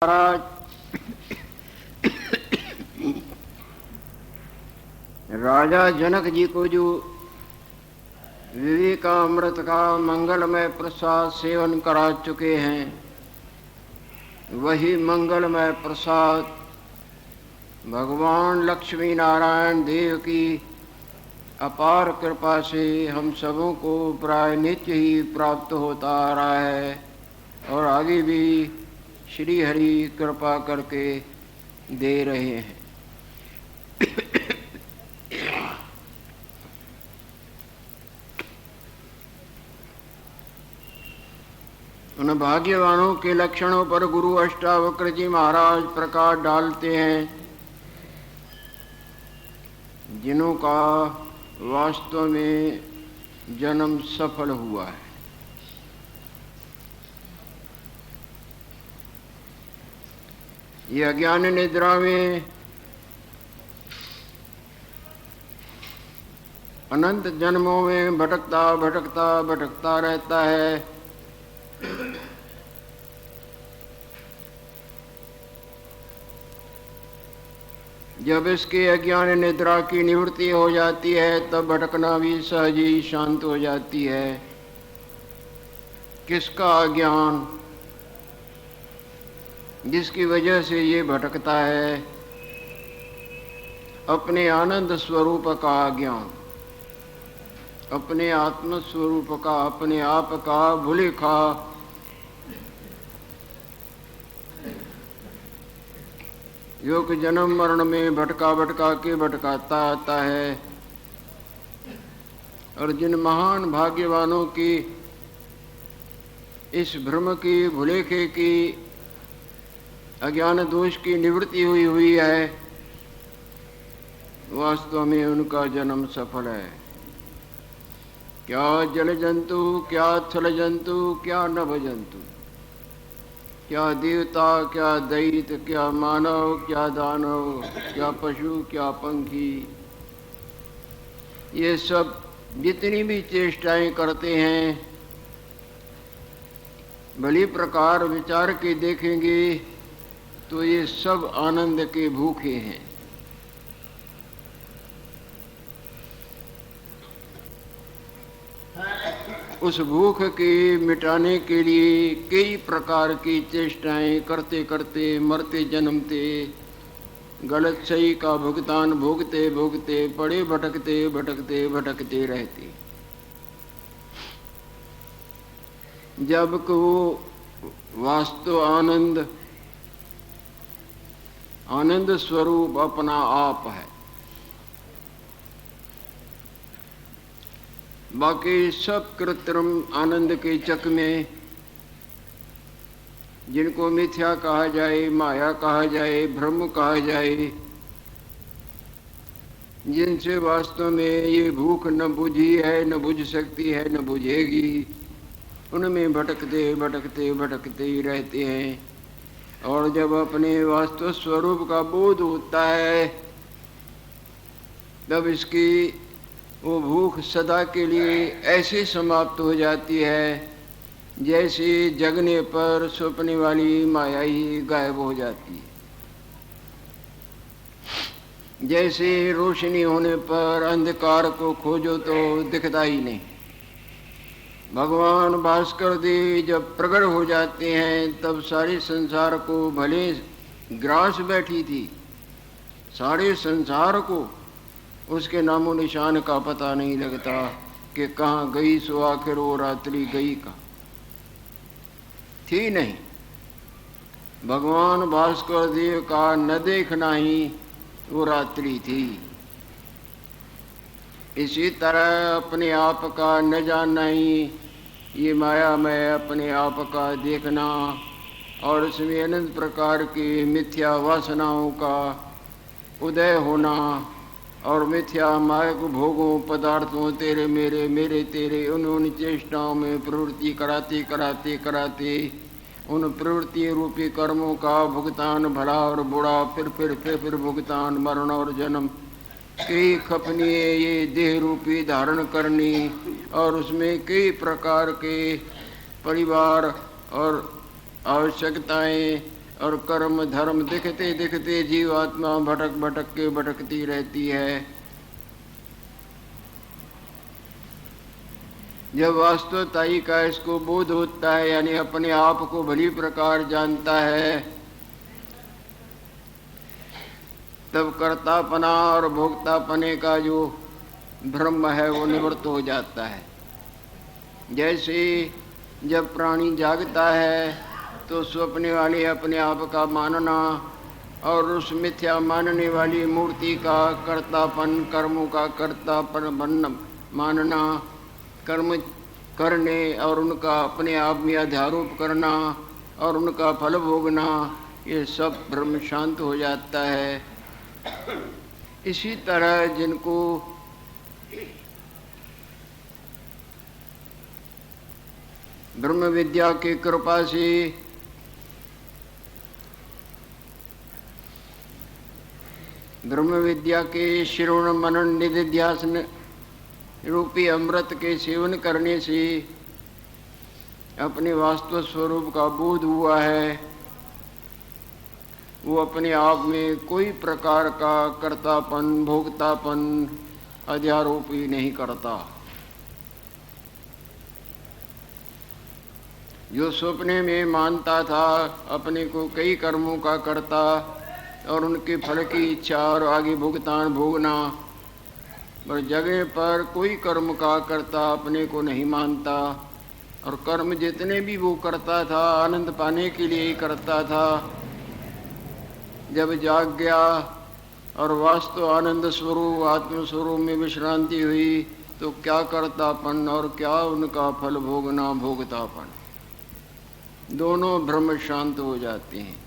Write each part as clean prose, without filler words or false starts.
महाराज राजा जनक जी को जो विवेकामृत का मंगलमय प्रसाद सेवन करा चुके हैं, वही मंगलमय प्रसाद भगवान लक्ष्मी नारायण देव की अपार कृपा से हम सबों को प्राय नित्य ही प्राप्त होता आ रहा है और आगे भी श्री हरि कृपा करके दे रहे हैं। उन भाग्यवानों के लक्षणों पर गुरु अष्टावक्र जी महाराज प्रकाश डालते हैं, जिन्हों का वास्तव में जन्म सफल हुआ है। ये अज्ञान निद्रा में अनंत जन्मों में भटकता भटकता भटकता रहता है। जब इसके अज्ञान निद्रा की निवृत्ति हो जाती है, तब भटकना भी सहज ही शांत हो जाती है। किसका अज्ञान, जिसकी वजह से ये भटकता है? अपने आनंद स्वरूप का अज्ञान, अपने आत्म स्वरूप का, अपने आप का भूलेखा जो कि जन्म मरण में भटका भटका के भटकाता आता है। और जिन महान भाग्यवानों की इस भ्रम की भुलेखे की अज्ञान दोष की निवृत्ति हुई है, वास्तव में उनका जन्म सफल है। क्या जल जंतु, क्या थल जंतु, क्या नभ जंतु, क्या देवता, क्या दैत्य, क्या मानव, क्या दानव, क्या पशु, क्या पंखी, ये सब जितनी भी चेष्टाएं करते हैं, भली प्रकार विचार के देखेंगे तो ये सब आनंद के भूखे हैं। उस भूख के मिटाने के लिए कई प्रकार की चेष्टाएं करते करते मरते जन्मते, गलत सही का भुगतान भोगते भोगते पड़े भटकते भटकते भटकते रहते। जबकि वो वास्तव आनंद स्वरूप अपना आप है। बाकी सब कृत्रिम आनंद के चक में, जिनको मिथ्या कहा जाए, माया कहा जाए, भ्रम कहा जाए, जिनसे वास्तव में ये भूख न बुझी है, न बुझ सकती है, न बुझेगी, उनमें भटकते भटकते भटकते ही रहते हैं। और जब अपने वास्तव स्वरूप का बोध होता है, तब इसकी वो भूख सदा के लिए ऐसे समाप्त हो जाती है जैसे जगने पर सपने वाली माया ही गायब हो जाती है। जैसे रोशनी होने पर अंधकार को खोजो तो दिखता ही नहीं। भगवान भास्कर देव जब प्रकट हो जाते हैं, तब सारे संसार को भले ग्रास बैठी थी, सारे संसार को उसके नामो निशान का पता नहीं लगता कि कहाँ गई, सो आखिर वो रात्रि गई कहाँ थी नहीं। भगवान भास्कर देव का न देखना ही वो रात्रि थी। इसी तरह अपने आप का न जानना ही ये माया में अपने आप का देखना और इसमें अनंत प्रकार की मिथ्या वासनाओं का उदय होना और मिथ्या मायक भोगों, पदार्थों, तेरे मेरे मेरे तेरे, उन चेष्टाओं में प्रवृत्ति कराते कराते कराते उन प्रवृत्ति रूपी कर्मों का भुगतान, भला और बुरा, फिर भुगतान, मरण और जन्म कई खपनी ये देह रूपी धारण करनी और उसमें कई प्रकार के परिवार और आवश्यकताएं और कर्म धर्म दिखते दिखते जीवात्मा भटक भटक के भटकती रहती है। जब वास्तवताई का इसको बोध होता है, यानी अपने आप को भली प्रकार जानता है, तब कर्तापना और भोक्तापने का जो भ्रम है वो निवृत्त हो जाता है। जैसे जब प्राणी जागता है तो स्वप्न वाले अपने आप का मानना और उस मिथ्या मानने वाली मूर्ति का कर्तापन, कर्मों का कर्तापन मानना, कर्म करने और उनका अपने आप में अध्यारोप करना और उनका फल भोगना, ये सब भ्रम शांत हो जाता है। इसी तरह जिनको ब्रह्म विद्या की कृपा से ब्रह्म विद्या के श्रवण मनन निधिध्यासन रूपी अमृत के सेवन करने से अपने वास्तव स्वरूप का बोध हुआ है, वो अपने आप में कोई प्रकार का कर्तापन, भोक्तापन, अध्यारोप ही नहीं करता। जो सपने में मानता था अपने को कई कर्मों का करता और उनके फल की इच्छा और आगे भुगतान भोगना, पर जगह पर कोई कर्म का करता अपने को नहीं मानता, और कर्म जितने भी वो करता था आनंद पाने के लिए ही करता था। जब जाग गया और वास्तव आनंद स्वरूप आत्म स्वरूप में विश्रांति हुई, तो क्या कर्तापन और क्या उनका फल भोगना, भोगतापन, दोनों भ्रम शांत हो जाते हैं।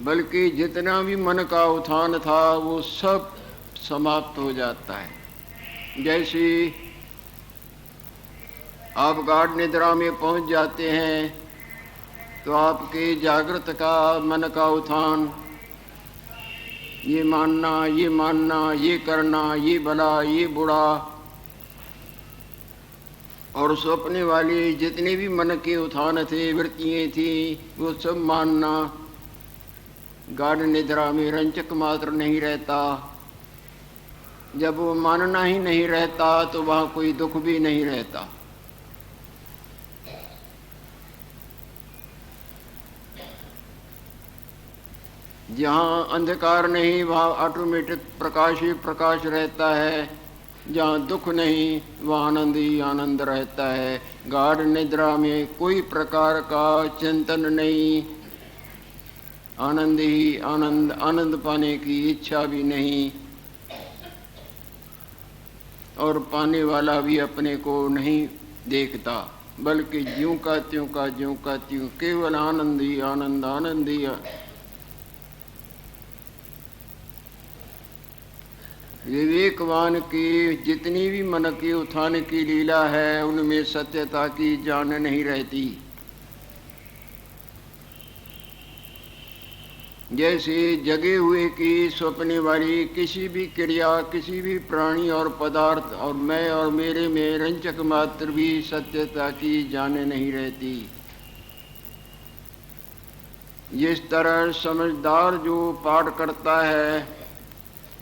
बल्कि जितना भी मन का उत्थान था वो सब समाप्त हो जाता है। जैसे आप गाढ़ निद्रा में पहुंच जाते हैं तो आपके जागृत का मन का उत्थान, ये मानना, ये करना, ये भला, ये बुरा, और सपने वाले जितने भी मन के उत्थान थे, वृत्तियाँ थी, वो सब मानना, गाढ़ निद्रा में रंचक मात्र नहीं रहता। जब वो मानना ही नहीं रहता तो वहाँ कोई दुख भी नहीं रहता। जहाँ अंधकार नहीं वहाँ ऑटोमेटिक प्रकाश ही प्रकाश रहता है, जहाँ दुख नहीं वहाँ आनंद ही आनंद रहता है। गाढ़ निद्रा में कोई प्रकार का चिंतन नहीं, आनंद ही आनंद, आनंद पाने की इच्छा भी नहीं, और पाने वाला भी अपने को नहीं देखता, बल्कि ज्यों का त्यों का ज्यों का त्यों, केवल आनंद ही आनंद, आनंद ही। विवेकवान की जितनी भी मन के उत्थान की लीला है उनमें सत्यता की जान नहीं रहती। जैसे जगे हुए की स्वप्ने वाली किसी भी क्रिया, किसी भी प्राणी और पदार्थ और मैं और मेरे में रंचक मात्र भी सत्यता की जाने नहीं रहती। जिस तरह समझदार जो पाठ करता है,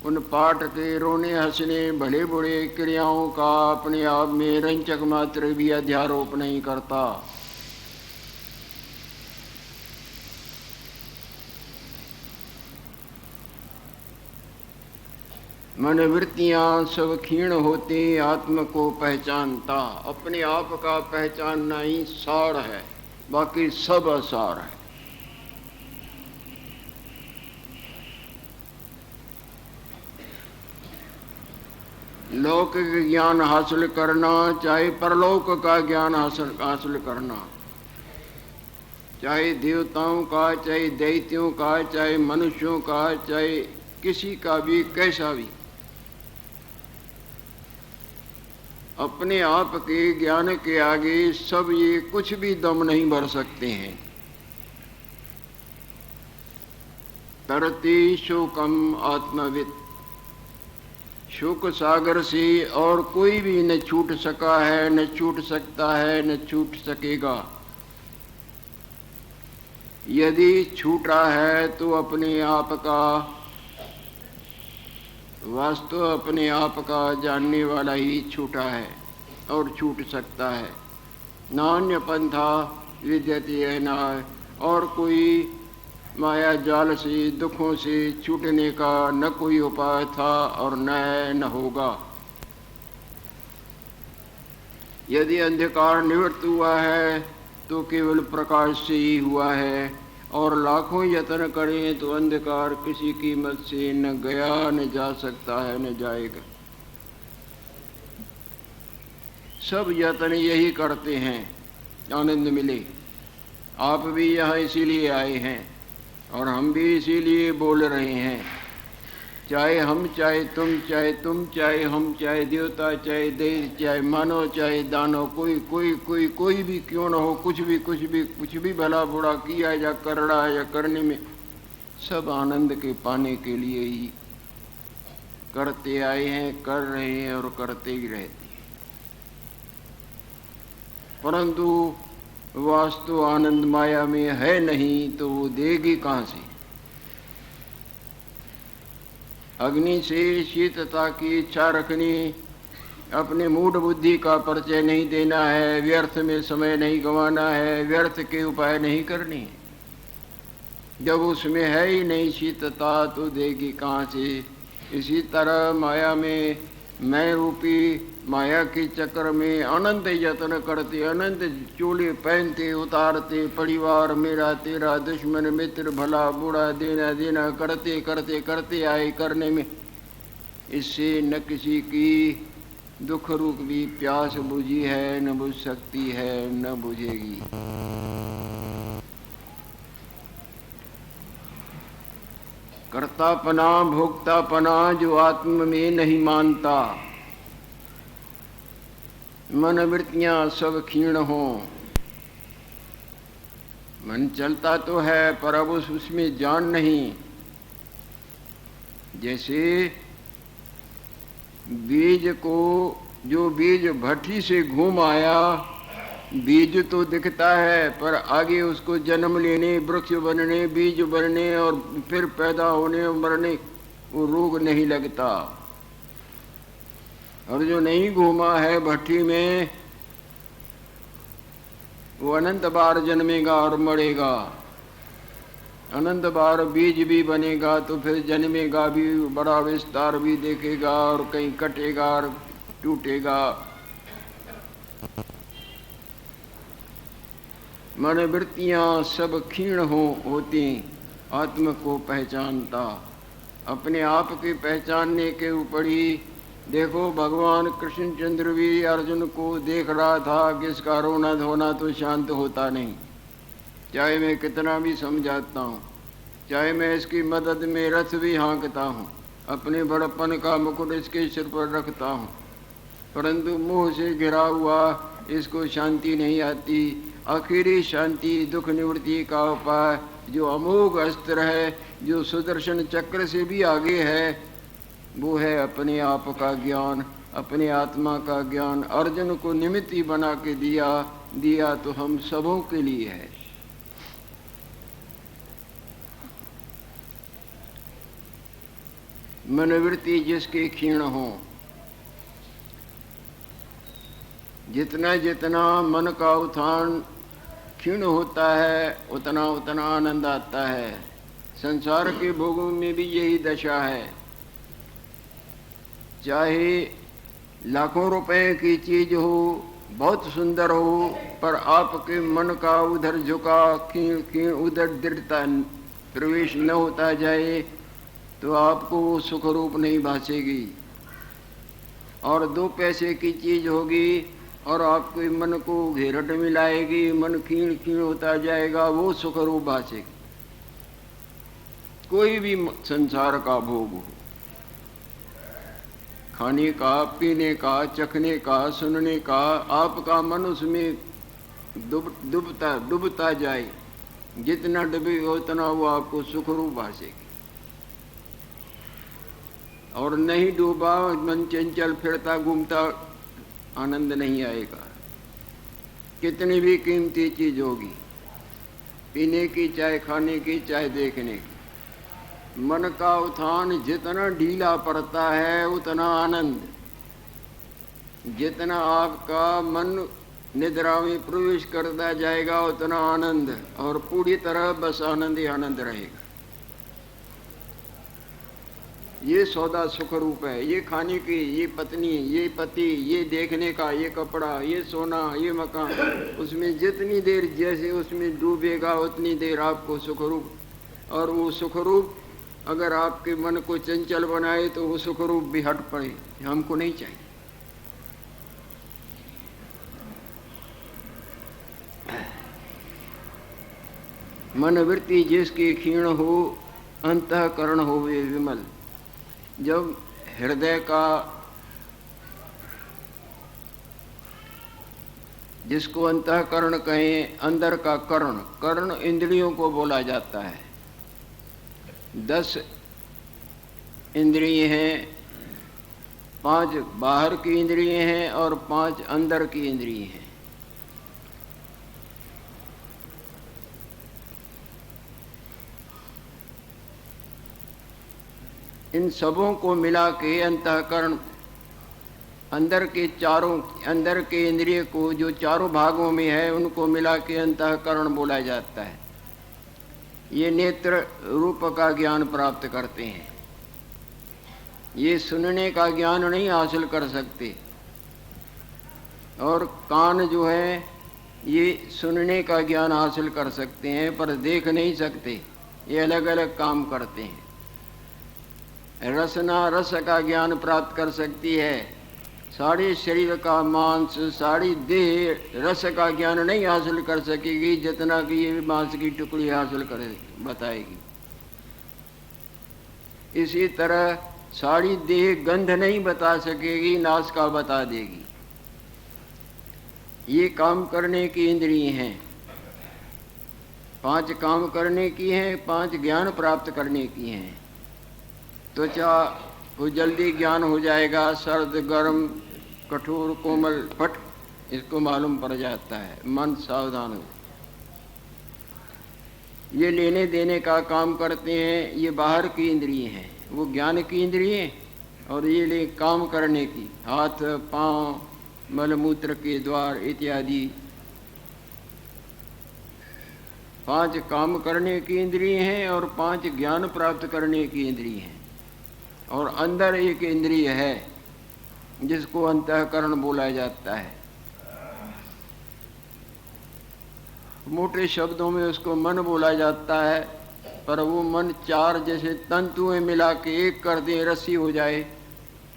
उन पाठ के रोने हंसने भले बुरे क्रियाओं का अपने आप में रंचक मात्र भी अध्यारोप नहीं करता। मन वृत्तियाँ सब क्षीण होती आत्म को पहचानता। अपने आप का पहचानना ही सार है, बाकी सब असार है। लौकिक ज्ञान हासिल करना, चाहे परलोक का ज्ञान हासिल करना, चाहे देवताओं का, चाहे दैत्यों का, चाहे मनुष्यों का, चाहे किसी का भी, कैसा भी, अपने आप के ज्ञान के आगे सब ये कुछ भी दम नहीं भर सकते हैं। तरती शोकम आत्मविद, शोक सागर से और कोई भी न छूट सका है, न छूट सकता है, न छूट सकेगा। यदि छूटा है तो अपने आप का, वास्तव अपने आप का जानने वाला ही छूटा है और छूट सकता है। नान्य पंथा विद्यते है ना, और कोई माया जाल से, दुखों से छूटने का न कोई उपाय था और न है न होगा। यदि अंधकार निवृत्त हुआ है तो केवल प्रकाश से ही हुआ है, और लाखों यत्न करें तो अंधकार किसी कीमत से न गया न जा सकता है न जाएगा। सब यत्न यही करते हैं आनंद मिले। आप भी यहाँ इसीलिए आए हैं और हम भी इसीलिए बोल रहे हैं। चाहे हम, चाहे तुम, चाहे तुम, चाहे हम, चाहे देवता, चाहे दैत्य, चाहे मानव, चाहे दानव, कोई कोई कोई कोई भी क्यों न हो, कुछ भी भला बुरा किया या कर रहा है या करने में, सब आनंद के पाने के लिए ही करते आए हैं, कर रहे हैं और करते ही रहते हैं। परंतु वास्तु आनंद माया में है नहीं तो वो देगी कहाँ से? अग्नि से शीतलता की इच्छा रखनी, अपने मूढ़ बुद्धि का परिचय नहीं देना है, व्यर्थ में समय नहीं गंवाना है, व्यर्थ के उपाय नहीं करने हैं। जब उसमें है ही नहीं शीतलता तो देगी कहाँ से? इसी तरह माया में, मैं रूपी माया के चक्कर में अनंत यत्न करते, अनंत चोले पहनते उतारते, परिवार मेरा तेरा, दुश्मन मित्र, भला बुरा, देना देना करते करते करते आए करने में, इससे न किसी की दुख रूप भी प्यास बुझी है, न बुझ सकती है, न बुझेगी। कर्तापना भोक्तापना जो आत्म में नहीं मानता, मन वृत्तियां सब क्षीण हो। मन चलता तो है पर अब उसमें जान नहीं। जैसे बीज को, जो बीज भट्टी से घूम आया, बीज तो दिखता है पर आगे उसको जन्म लेने, वृक्ष बनने, बीज बनने और फिर पैदा होने और मरने वो रोग नहीं लगता। और जो नहीं घूमा है भट्टी में, वो अनंत बार जन्मेगा और मरेगा, अनंत बार बीज भी बनेगा तो फिर जन्मेगा भी, बड़ा विस्तार भी देखेगा और कहीं कटेगा और टूटेगा। मन वृत्तियां सब क्षीण होती, आत्म को पहचानता। अपने आप की पहचानने के ऊपर ही देखो, भगवान कृष्णचंद्र भी अर्जुन को देख रहा था कि इसका रोना धोना तो शांत होता नहीं, चाहे मैं कितना भी समझाता हूँ, चाहे मैं इसकी मदद में रथ भी हाँकता हूँ, अपने बड़प्पन का मुकुट इसके सिर पर रखता हूँ, परंतु मुँह से घिरा हुआ इसको शांति नहीं आती। आखिरी शांति दुख निवृत्ति का उपाय जो अमोघ अस्त्र है, जो सुदर्शन चक्र से भी आगे है, वो है अपने आप का ज्ञान, अपने आत्मा का ज्ञान। अर्जुन को निमित्त ही बना के दिया तो हम सबों के लिए है। मनोवृत्ति जिसके क्षीण हो, जितना जितना मन का उत्थान क्षीण होता है उतना उतना आनंद आता है। संसार के भोगों में भी यही दशा है। चाहे लाखों रुपए की चीज हो, बहुत सुंदर हो, पर आपके मन का उधर झुका क्षीण उधर दृढ़ता प्रवेश न होता जाए तो आपको वो सुख रूप नहीं भासेगी। और 2 पैसे की चीज होगी और आपके मन को घेरट में लाएगी, मन क्षीण क्षीण होता जाएगा, वो सुख रूप भासेगी। कोई भी संसार का भोग हो, खाने का, पीने का, चखने का, सुनने का, आपका मन उसमें डूबता जाए, जितना डूबेगा उतना वो आपको सुख रूप भासेगी। और नहीं डूबा, मन चंचल फिरता घूमता, आनंद नहीं आएगा, कितनी भी कीमती चीज होगी। पीने की, चाहे खाने की, चाहे देखने की। मन का उत्थान जितना ढीला पड़ता है उतना आनंद, जितना आपका मन निद्रा में प्रवेश करता जाएगा उतना आनंद, और पूरी तरह बस आनंद ही आनंद रहेगा। ये सौदा सुख रूप है, ये खाने की, ये पत्नी, ये पति, ये देखने का, ये कपड़ा, ये सोना, ये मकान, उसमें जितनी देर जैसे उसमें डूबेगा उतनी देर आपको सुख रूप। और वो सुख रूप अगर आपके मन को चंचल बनाए तो वो सुख रूप भी हट पड़े, हमको नहीं चाहिए। मनवृत्ति जिसकी क्षीण हो, अंतःकरण होवे विमल। जब हृदय का, जिसको अंतःकरण कहें, अंदर का कर्ण, कर्ण इंद्रियों को बोला जाता है। 10 इंद्रिय हैं, 5 बाहर की इंद्रिय हैं और 5 अंदर की इंद्रिय हैं। इन सबों को मिला के अंतःकरण, अंदर के इंद्रिय को जो चारों भागों में है उनको मिला के अंतःकरण बोला जाता है। ये नेत्र रूप का ज्ञान प्राप्त करते हैं, ये सुनने का ज्ञान नहीं हासिल कर सकते, और कान जो है ये सुनने का ज्ञान हासिल कर सकते हैं पर देख नहीं सकते, ये अलग अलग काम करते हैं। रसना रस का ज्ञान प्राप्त कर सकती है, सारे शरीर का मांस, सारी देह रस का ज्ञान नहीं हासिल कर सकेगी जितना कि ये मांस की टुकड़ी हासिल कर बताएगी। इसी तरह सारी देह गंध नहीं बता सकेगी, नास का बता देगी। ये काम करने की इंद्रिय हैं, 5 काम करने की हैं, 5 ज्ञान प्राप्त करने की हैं। त्वचा को जल्दी ज्ञान हो जाएगा, सर्द गर्म कठोर कोमल फट इसको मालूम पड़ जाता है, मन सावधान हो। ये लेने देने का काम करते हैं, ये बाहर की इंद्रिय हैं, वो ज्ञान की इंद्रिय, और ये ले काम करने की, हाथ पांव मलमूत्र के द्वार इत्यादि 5 काम करने की इंद्रिय हैं और 5 ज्ञान प्राप्त करने की इंद्रिय हैं। और अंदर एक इंद्रिय है जिसको अंतःकरण बोला जाता है। मोटे शब्दों में उसको मन बोला जाता है, पर वो मन 4 जैसे तंतुएं मिला के एक कर दें रस्सी हो जाए,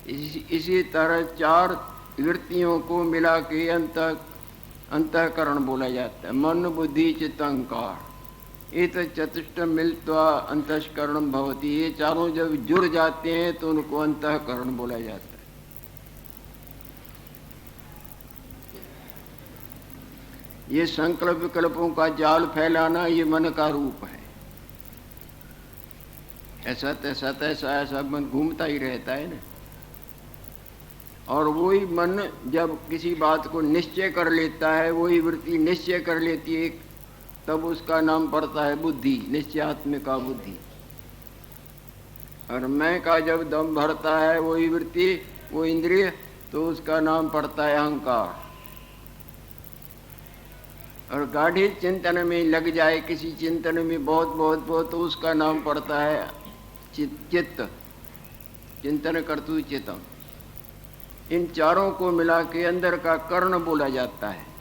इसी तरह 4 वृत्तियों को मिला के अंतःकरण बोला जाता है। मन बुद्धि चित्त अहंकार, एत चतुष्टयं मिलित्वा अंतःकरणं भवति। ये चारों जब जुड़ जाते हैं तो उनको अंतःकरण बोला जाता है। ये संकल्प विकल्पों का जाल फैलाना ये मन का रूप है। ऐसा तैसा तैसा ऐसा मन घूमता ही रहता है ना। और वही मन जब किसी बात को निश्चय कर लेता है, वही वृत्ति निश्चय कर लेती है, तब उसका नाम पड़ता है बुद्धि, निश्चयात्मिका बुद्धि। और मैं का जब दम भरता है वही वृत्ति, वो इंद्रिय, तो उसका नाम पड़ता है अहंकार। और गाढ़े चिंतन में लग जाए, किसी चिंतन में बहुत बहुत बहुत, तो उसका नाम पड़ता है चित्त, चिंतन कर्तु चित्तम। इन चारों को मिला के अंदर का कर्ण बोला जाता है।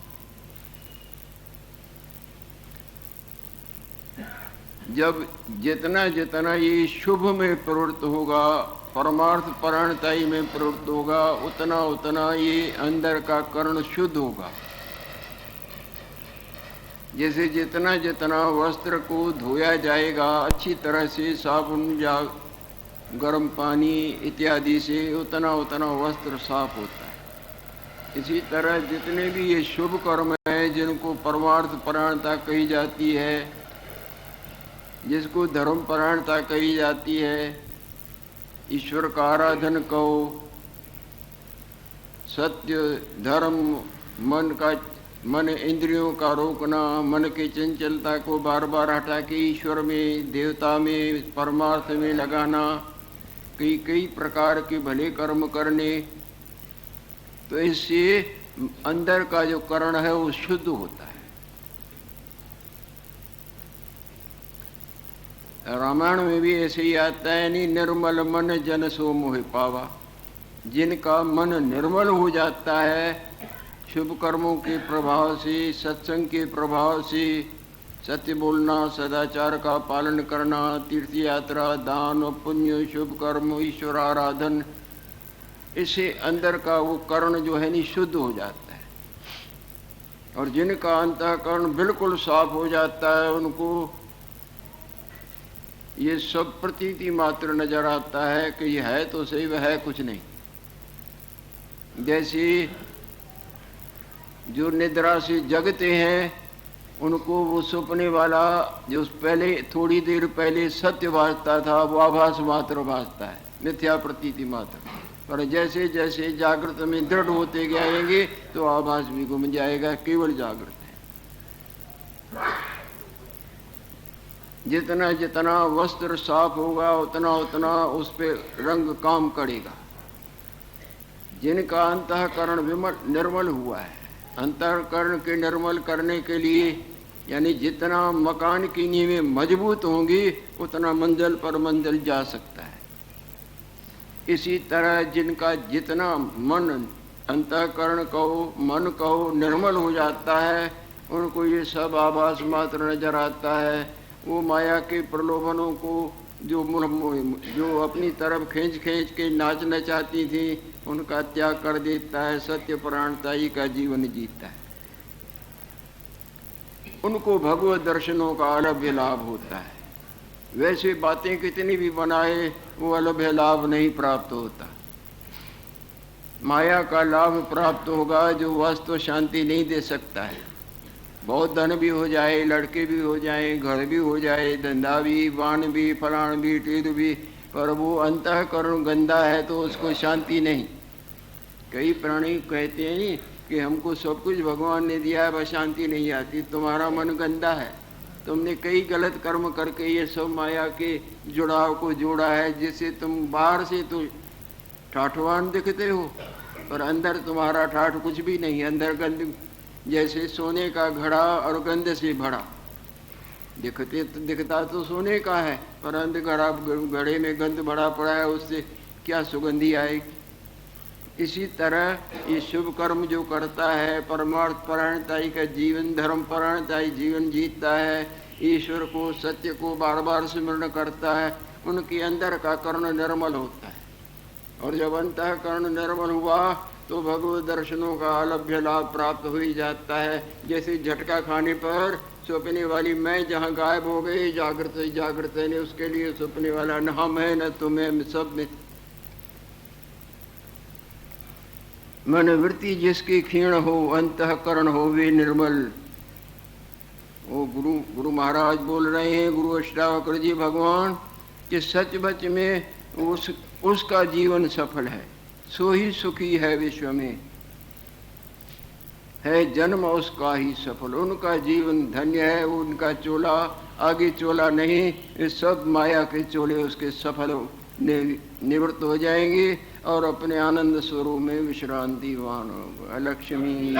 जब जितना जितना ये शुभ में प्रवृत्त होगा, परमार्थ परायणताई में प्रवृत्त होगा, उतना उतना ये अंदर का कर्ण शुद्ध होगा। जैसे जितना जितना वस्त्र को धोया जाएगा अच्छी तरह से, साबुन या गर्म पानी इत्यादि से, उतना उतना वस्त्र साफ होता है। इसी तरह जितने भी ये शुभ कर्म हैं जिनको परमार्थ परायणता कही जाती है, जिसको धर्म परायणता कही जाती है, ईश्वर का आराधन कहो, सत्य धर्म मन का मन इंद्रियों का रोकना, मन की चंचलता को बार बार हटा के ईश्वर में, देवता में, परमार्थ में लगाना, कई कई प्रकार के भले कर्म करने, तो इससे अंदर का जो कर्ण है वो शुद्ध होता है। रामायण में भी ऐसे ही आता है, नहीं निर्मल मन जन सो मोहि पावा। जिनका मन निर्मल हो जाता है शुभ कर्मों के प्रभाव से, सत्संग के प्रभाव से, सत्य बोलना, सदाचार का पालन करना, तीर्थ यात्रा, दान और पुण्य, शुभ कर्म, ईश्वर आराधन, इससे अंदर का वो कर्ण जो है नहीं शुद्ध हो जाता है। और जिनका अंतःकरण बिल्कुल साफ हो जाता है उनको ये सब प्रतीति मात्र नजर आता है कि ये है तो सही, वह है कुछ नहीं। जैसे जो निद्रा से जगते हैं उनको वो सपने वाला जो पहले थोड़ी देर पहले सत्य भासता था वो आभास मात्र भासता है, मिथ्या प्रतीति मात्र। पर जैसे जैसे जागृत में दृढ़ होते जाएंगे तो आभास भी गुम जाएगा, केवल जागृत है। जितना जितना वस्त्र साफ होगा उतना उतना उस पर रंग काम करेगा। जिनका अंतःकरण निर्मल हुआ है, अंतःकरण के निर्मल करने के लिए यानी जितना मकान की नींवें मजबूत होंगी उतना मंजिल पर मंजिल जा सकता है। इसी तरह जिनका जितना मन, अंतःकरण कहो, मन कहो, निर्मल हो जाता है उनको ये सब आभास मात्र नजर आता है। वो माया के प्रलोभनों को जो अपनी तरफ खींच खींच के नाचना चाहती थी उनका त्याग कर देता है, सत्य परायणताई का जीवन जीता है। उनको भगवत दर्शनों का अलभ्य लाभ होता है। वैसे बातें कितनी भी बनाए वो अलभ्य लाभ नहीं प्राप्त होता। माया का लाभ प्राप्त होगा जो वास्तव शांति नहीं दे सकता है। बहुत धन भी हो जाए, लड़के भी हो जाए, घर भी हो जाए, धंधा भी, बाण भी, फलाण भी, टीर भी, पर वो अंतःकरण गंदा है तो उसको शांति नहीं। कई प्राणी कहते हैं कि हमको सब कुछ भगवान ने दिया है बस शांति नहीं आती। तुम्हारा मन गंदा है, तुमने कई गलत कर्म करके ये सब माया के जुड़ाव को जोड़ा है, जिससे तुम बाहर से तो ठाठवान दिखते हो पर अंदर तुम्हारा ठाठ कुछ भी नहीं। अंदर गंद जैसे सोने का घड़ा और गंध से भरा, दिखता तो सोने का है पर अंदर घड़े में गंध भरा पड़ा है, उससे क्या सुगंधी आएगी। इसी तरह ये शुभ कर्म जो करता है, परमार्थ परायणताई का जीवन, धर्म परायणताई जीवन जीतता है, ईश्वर को, सत्य को बार बार स्मरण करता है, उनके अंदर का कर्ण निर्मल होता है। और जब अंतःकरण निर्मल हुआ तो भगवत दर्शनों का अलभ्य लाभ प्राप्त हो ही जाता है। जैसे झटका खाने पर सपने वाली मैं जहाँ गायब हो गई, जागृत है, उसके लिए सपने वाला न हम है न तुम है, सब में। मन वृत्ति जिसकी क्षीण हो, अंतःकरण हो वे निर्मल। वो गुरु महाराज बोल रहे हैं, गुरु अष्टावक्र जी भगवान, कि सच बच में उसका जीवन सफल है, सो ही सुखी है विश्व में, है जन्म उसका ही सफल। उनका जीवन धन्य है, उनका चोला आगे चोला नहीं, ये सब माया के चोले उसके सफल निवृत्त हो जाएंगे और अपने आनंद स्वरूप में विश्रांतिवान होगा। लक्ष्मी